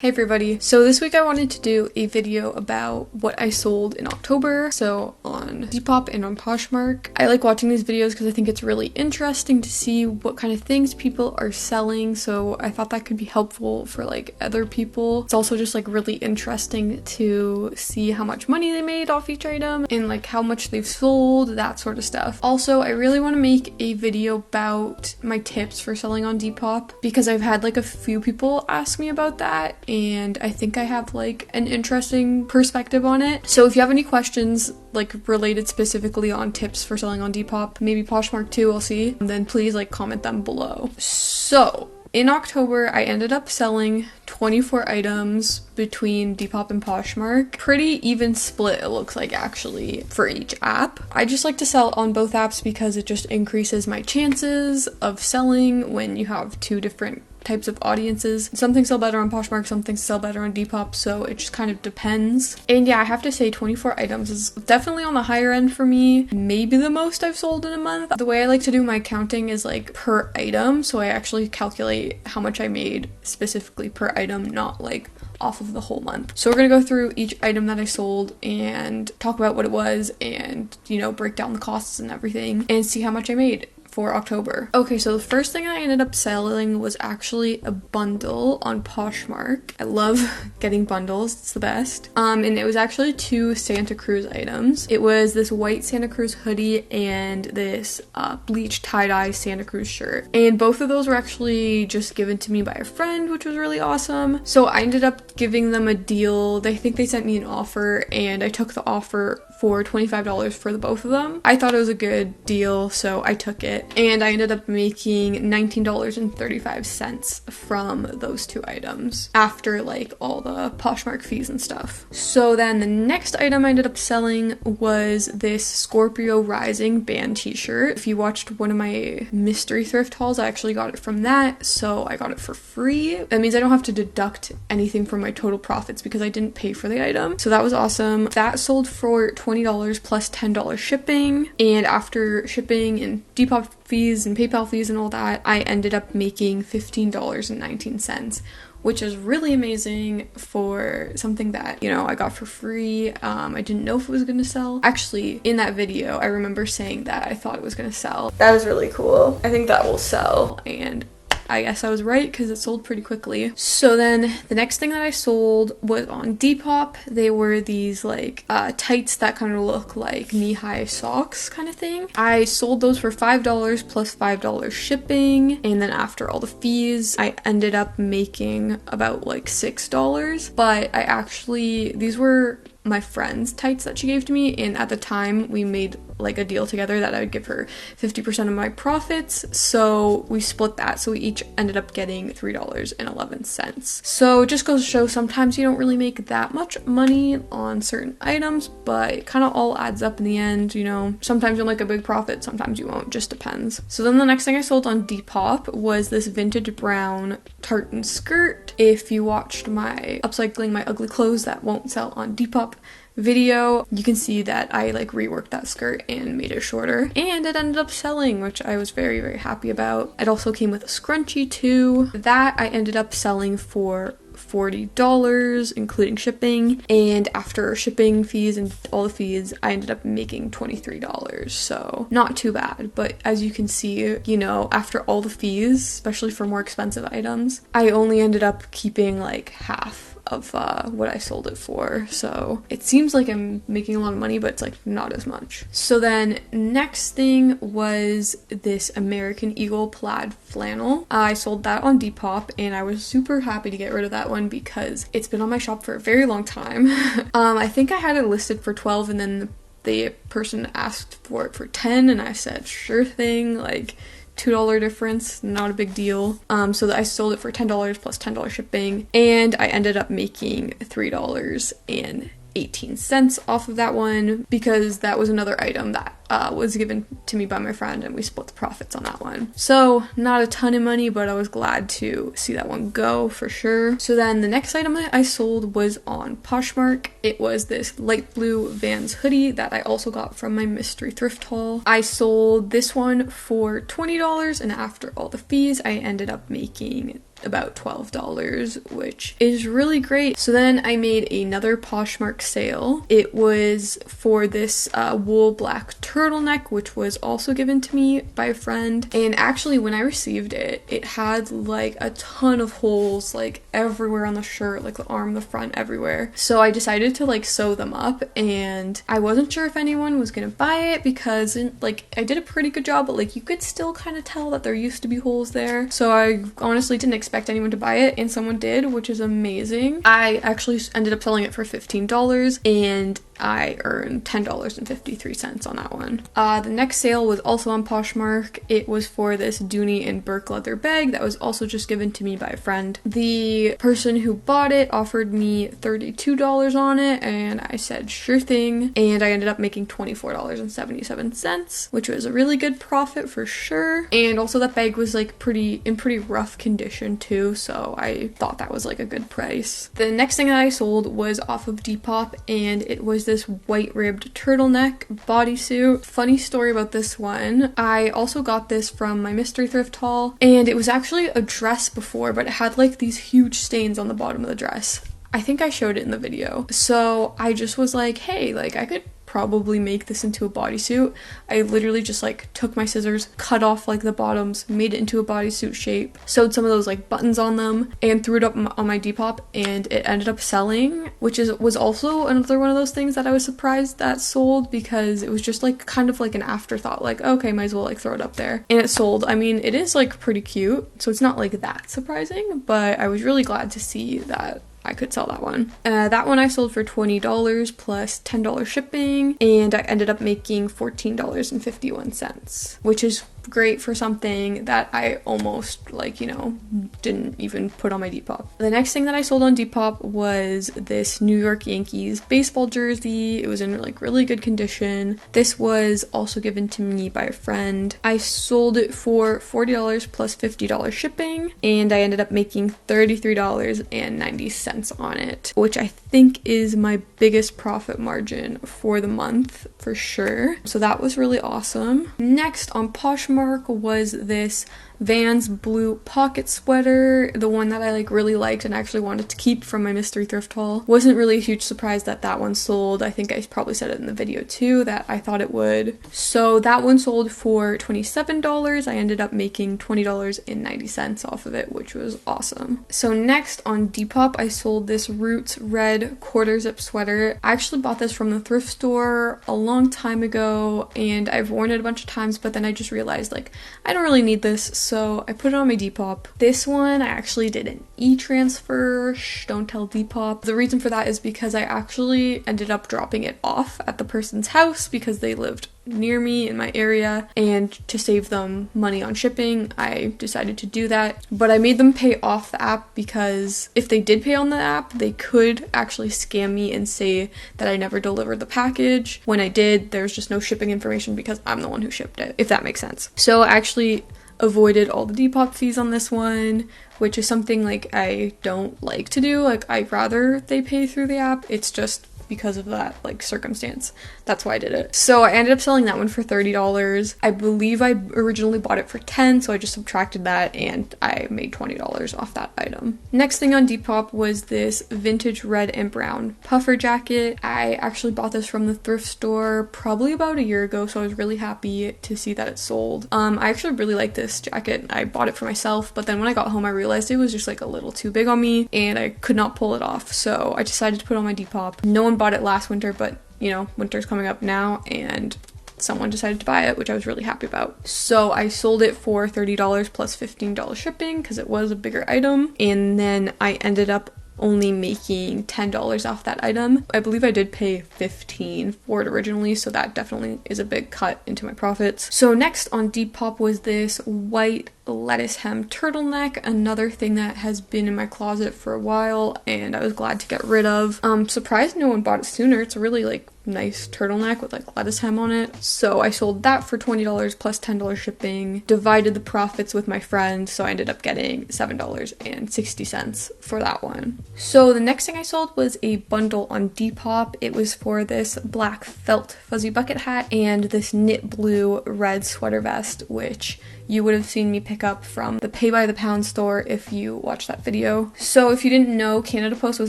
Hey everybody, so this week I wanted to do a video about what I sold in October, so on Depop and on Poshmark. I like watching these videos because I think it's really interesting to see what kind of things people are selling, so I thought that could be helpful for like other people. It's also just like really interesting to see how much money they made off each item and like how much they've sold, that sort of stuff. Also, I really want to make a video about my tips for selling on Depop because I've had like a few people ask me about that, and I think I have like an interesting perspective on it. So if you have any questions like related specifically on tips for selling on Depop, maybe Poshmark too, I'll see, then please like comment them below. So in October, I ended up selling 24 items between Depop and Poshmark. Pretty even split, it looks like, actually, for each app. I just like to sell on both apps because it just increases my chances of selling when you have two different types of audiences. Some things sell better on Poshmark, some things sell better on Depop, so it just kind of depends. And yeah, I have to say 24 items is definitely on the higher end for me. Maybe the most I've sold in a month. The way I like to do my counting is like per item, so I actually calculate how much I made specifically per item, not like off of the whole month. So we're gonna go through each item that I sold and talk about what it was and, you know, break down the costs and everything and see how much I made for October. Okay, so the first thing I ended up selling was actually a bundle on Poshmark. I love getting bundles, it's the best. And it was actually two Santa Cruz items. It was this white Santa Cruz hoodie and this bleached tie-dye Santa Cruz shirt. And both of those were actually just given to me by a friend, which was really awesome. So I ended up giving them a deal. They think they sent me an offer and I took the offer for $25 for the both of them. I thought it was a good deal, so I took it. And I ended up making $19.35 from those two items after like all the Poshmark fees and stuff. So then the next item I ended up selling was this Scorpio Rising band t-shirt. If you watched one of my mystery thrift hauls, I actually got it from that, so I got it for free. That means I don't have to deduct anything from my total profits because I didn't pay for the item. So that was awesome. That sold for $20 plus $10 shipping, and after shipping and Depop fees and PayPal fees and all that, I ended up making $15.19, which is really amazing for something that, you know, I got for free. I didn't know if it was gonna sell. Actually, in that video, I remember saying that I thought it was gonna sell. That is really cool. I think that will sell, and I guess I was right because it sold pretty quickly. So then the next thing that I sold was on Depop. They were these like tights that kind of look like knee-high socks kind of thing. I sold those for $5 plus $5 shipping, and then after all the fees I ended up making about like $6. But I actually, these were my friend's tights that she gave to me, and at the time we made like a deal together that I would give her 50% of my profits, so we split that, so we each ended up getting $3.11. So it just goes to show sometimes you don't really make that much money on certain items, but it kind of all adds up in the end, you know. Sometimes you'll make a big profit, sometimes you won't, just depends. So then the next thing I sold on Depop was this vintage brown tartan skirt. If you watched my upcycling my ugly clothes that won't sell on Depop video, you can see that I like reworked that skirt and made it shorter, and it ended up selling, which I was very, very happy about. It also came with a scrunchie too. That I ended up selling for $40 including shipping, and after shipping fees and all the fees I ended up making $23, so not too bad. But as you can see, you know, after all the fees, especially for more expensive items, I only ended up keeping like half of what I sold it for, so it seems like I'm making a lot of money, but it's like not as much. So then next thing was this American Eagle plaid flannel. I sold that on Depop, and I was super happy to get rid of that one because it's been on my shop for a very long time. I think I had it listed for 12, and then the person asked for it for 10, and I said sure thing, like $2 difference, not a big deal. So that I sold it for $10 plus $10 shipping, and I ended up making $3.18 off of that one because that was another item that was given to me by my friend, and we split the profits on that one. So not a ton of money, but I was glad to see that one go for sure. So then the next item that I sold was on Poshmark. It was this light blue Vans hoodie that I also got from my mystery thrift haul. I sold this one for $20, and after all the fees I ended up making about $12, which is really great. So then I made another Poshmark sale. It was for this wool black turtleneck, which was also given to me by a friend. And actually when I received it, it had like a ton of holes like everywhere on the shirt, like the arm, the front, everywhere. So I decided to like sew them up, and I wasn't sure if anyone was gonna buy it because like I did a pretty good job, but like you could still kind of tell that there used to be holes there. So I honestly didn't expect anyone to buy it, and someone did, which is amazing. I actually ended up selling it for $15, and I earned $10.53 on that one. The next sale was also on Poshmark. It was for this Dooney and Burke leather bag that was also just given to me by a friend. The person who bought it offered me $32 on it, and I said sure thing, and I ended up making $24.77, which was a really good profit for sure. And also that bag was like in pretty rough condition too, so I thought that was like a good price. The next thing that I sold was off of Depop, and it was this white ribbed turtleneck bodysuit. Funny story about this one, I also got this from my mystery thrift haul, and it was actually a dress before, but it had like these huge stains on the bottom of the dress. I think I showed it in the video. So I just was like, hey, like I could probably make this into a bodysuit. I literally just like took my scissors, cut off like the bottoms, made it into a bodysuit shape, sewed some of those like buttons on them, and threw it up on my Depop, and it ended up selling, which was also another one of those things that I was surprised that sold, because it was just like kind of like an afterthought, like okay, might as well like throw it up there, and it sold. I mean, it is like pretty cute, so it's not like that surprising, but I was really glad to see that I could sell that one. That one I sold for $20 plus $10 shipping, and I ended up making $14.51, which is great for something that I almost like, you know, didn't even put on my Depop. The next thing that I sold on Depop was this New York Yankees baseball jersey. It was in like really good condition. This was also given to me by a friend. I sold it for $40 plus $50 shipping, and I ended up making $33.90 on it, which I think is my biggest profit margin for the month for sure. So that was really awesome. Next on Poshmark was this Vans blue pocket sweater, the one that I like really liked and actually wanted to keep from my mystery thrift haul. Wasn't really a huge surprise that that one sold. I think I probably said it in the video too that I thought it would. So that one sold for $27. I ended up making $20.90 off of it, which was awesome. So next on Depop, I sold this Roots red quarter zip sweater. I actually bought this from the thrift store a long time ago, and I've worn it a bunch of times, but then I just realized like I don't really need this, so I put it on my Depop. This one I actually did an e-transfer. Shh, don't tell Depop. The reason for that is because I actually ended up dropping it off at the person's house because they lived near me in my area, and to save them money on shipping, I decided to do that. But I made them pay off the app because if they did pay on the app, they could actually scam me and say that I never delivered the package. When I did, there's just no shipping information because I'm the one who shipped it, if that makes sense. So I actually avoided all the Depop fees on this one, which is something like I don't like to do. Like I'd rather they pay through the app. It's just because of that like circumstance. That's why I did it. So I ended up selling that one for $30. I believe I originally bought it for $10, so I just subtracted that and I made $20 off that item. Next thing on Depop was this vintage red and brown puffer jacket. I actually bought this from the thrift store probably about a year ago, so I was really happy to see that it sold. I actually really like this jacket. I bought it for myself, but then when I got home I realized it was just like a little too big on me and I could not pull it off, so I decided to put it on my Depop. No one bought it last winter, but you know, winter's coming up now and someone decided to buy it, which I was really happy about. So I sold it for $30 plus $15 shipping because it was a bigger item, and then I ended up only making $10 off that item. I believe I did pay $15 for it originally, so that definitely is a big cut into my profits. So next on Depop was this white lettuce hem turtleneck, another thing that has been in my closet for a while and I was glad to get rid of. Surprised no one bought it sooner. It's a really like nice turtleneck with like lettuce hem on it. So I sold that for $20 plus $10 shipping, divided the profits with my friend, so I ended up getting $7.60 for that one. So the next thing I sold was a bundle on Depop. It was for this black felt fuzzy bucket hat and this knit blue red sweater vest, which you would have seen me pick up from the Pay by the Pound store if you watched that video. So if you didn't know, Canada Post was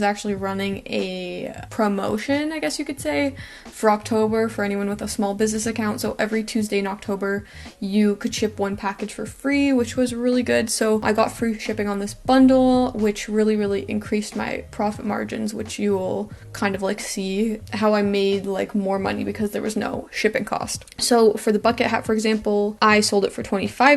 actually running a promotion, I guess you could say, for October for anyone with a small business account. So every Tuesday in October, you could ship one package for free, which was really good. So I got free shipping on this bundle, which really increased my profit margins, which you will kind of like see how I made like more money because there was no shipping cost. So for the bucket hat, for example, I sold it for $25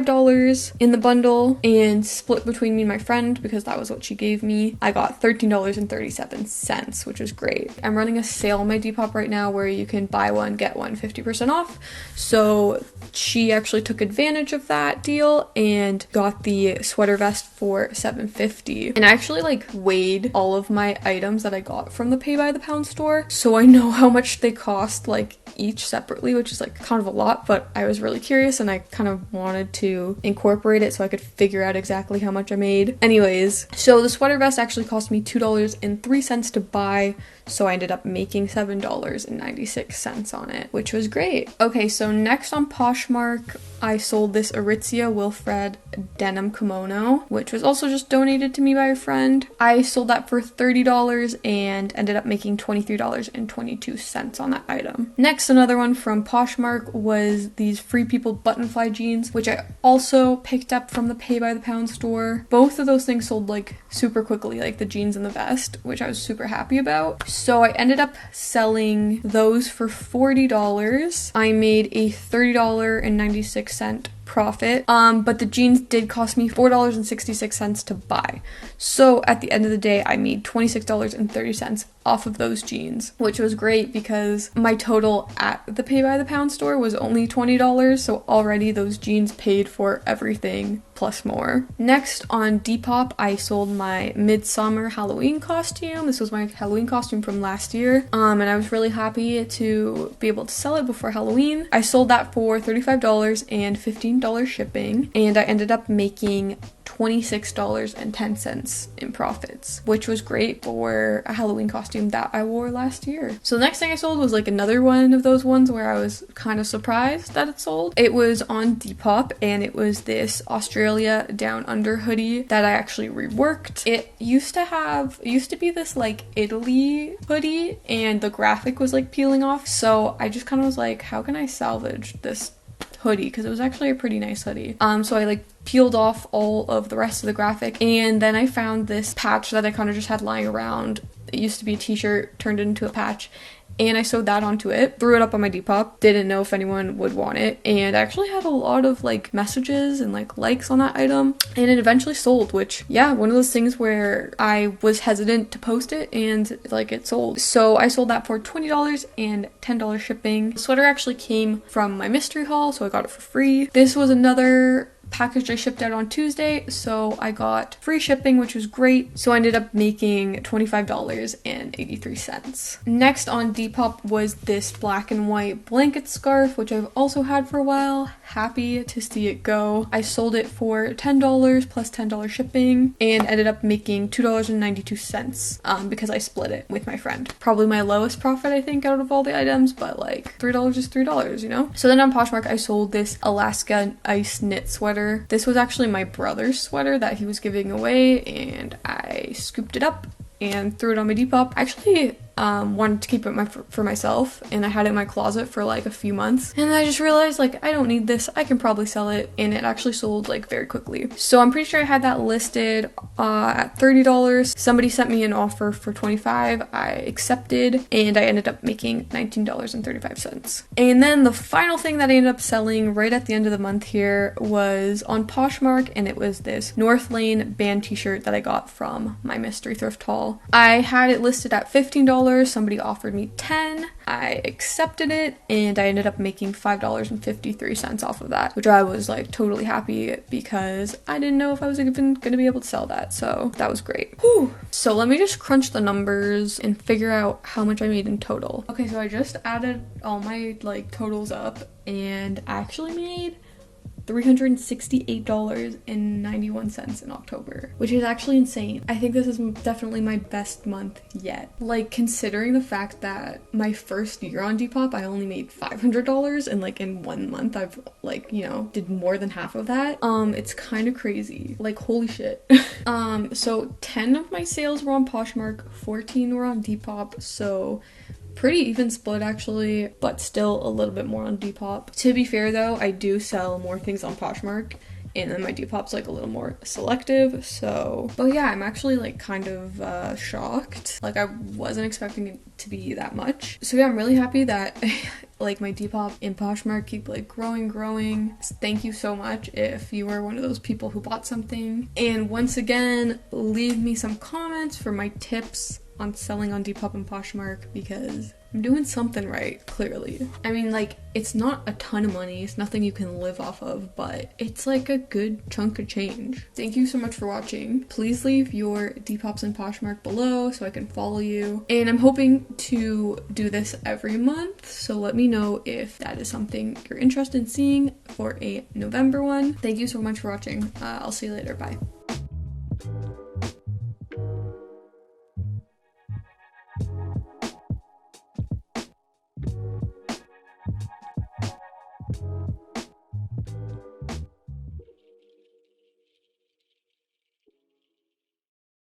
in the bundle and split between me and my friend because that was what she gave me. I got $13.37, which was great. I'm running a sale on my Depop right now where you can buy one, get one 50% off. So she actually took advantage of that deal and got the sweater vest for $7.50. And I actually like weighed all of my items that I got from the Pay by the Pound store, so I know how much they cost like each separately, which is like kind of a lot, but I was really curious and I kind of wanted to incorporate it so I could figure out exactly how much I made. Anyways, so the sweater vest actually cost me $2.03 to buy, so I ended up making $7.96 on it, which was great. Okay, so next on Poshmark, I sold this Aritzia Wilfred denim kimono, which was also just donated to me by a friend. I sold that for $30 and ended up making $23.22 on that item. Next, another one from Poshmark was these Free People buttonfly jeans, which I also picked up from the Pay by the Pound store. Both of those things sold like super quickly, like the jeans and the vest, which I was super happy about. So I ended up selling those for $40. I made a $30.96 profit, but the jeans did cost me $4.66 to buy. So at the end of the day, I made $26.30 off of those jeans, which was great because my total at the Pay by the Pound store was only $20, so already those jeans paid for everything plus more. Next on Depop, I sold my midsummer Halloween costume. This was my Halloween costume from last year, and I was really happy to be able to sell it before Halloween. I sold that for $35 and $15 shipping, and I ended up making $26.10 in profits, which was great for a Halloween costume that I wore last year. So the next thing I sold was like another one of those ones where I was kind of surprised that it sold. It was on Depop and it was this Australia Down Under hoodie that I actually reworked. It used to be this like Italy hoodie and the graphic was like peeling off. So I just kind of was like, how can I salvage this hoodie, because it was actually a pretty nice hoodie. So I like peeled off all of the rest of the graphic, and then I found this patch that I kind of just had lying around. It used to be a t-shirt turned into a patch, and I sewed that onto it, threw it up on my Depop, didn't know if anyone would want it, and I actually had a lot of like messages and like likes on that item, and it eventually sold, which, yeah, one of those things where I was hesitant to post it and like it sold. So I sold that for $20 and $10 shipping. The sweater actually came from my mystery haul, so I got it for free. This was another package I shipped out on Tuesday, so I got free shipping, which was great. So I ended up making $25.83. Next on Depop was this black and white blanket scarf, which I've also had for a while. Happy to see it go. I sold it for $10 plus $10 shipping and ended up making $2.92 because I split it with my friend. Probably my lowest profit, I think, out of all the items, but like $3 is $3, you know? So then on Poshmark, I sold this Alaska ice knit sweater. This was actually my brother's sweater that he was giving away, and I scooped it up and threw it on my Depop. Actually, wanted to keep it for myself, and I had it in my closet for like a few months, and I just realized like I don't need this, I can probably sell it, and it actually sold like very quickly. So I'm pretty sure I had that listed at $30. Somebody sent me an offer for $25. I accepted, and I ended up making $19.35. And then the final thing that I ended up selling right at the end of the month here was on Poshmark, and it was this North Lane band t-shirt that I got from my mystery thrift haul. I had it listed at $15 $15. Somebody offered me 10. I accepted it and I ended up making $5.53 off of that, which I was like totally happy because I didn't know if I was even gonna be able to sell that. So that was great. Whew. So let me just crunch the numbers and figure out how much I made in total. Okay, so I just added all my like totals up and I actually made $368.91 in October, which is actually insane. I think this is definitely my best month yet. Like, considering the fact that my first year on Depop, I only made $500, and like in 1 month, I've like, you know, did more than half of that. It's kind of crazy. Like, holy shit. So 10 of my sales were on Poshmark, 14 were on Depop, so pretty even split actually, but still a little bit more on Depop. To be fair though, I do sell more things on Poshmark and then my Depop's like a little more selective, so but yeah, I'm actually like kind of shocked. Like, I wasn't expecting it to be that much. So yeah, I'm really happy that like my Depop and Poshmark keep like growing. Thank you so much if you were one of those people who bought something. And once again, leave me some comments for my tips on selling on Depop and Poshmark because I'm doing something right, clearly. I mean, like, it's not a ton of money, it's nothing you can live off of, but it's like a good chunk of change. Thank you so much for watching. Please leave your Depops and Poshmark below so I can follow you. And I'm hoping to do this every month, so let me know if that is something you're interested in seeing for a November one. Thank you so much for watching. I'll see you later. Bye.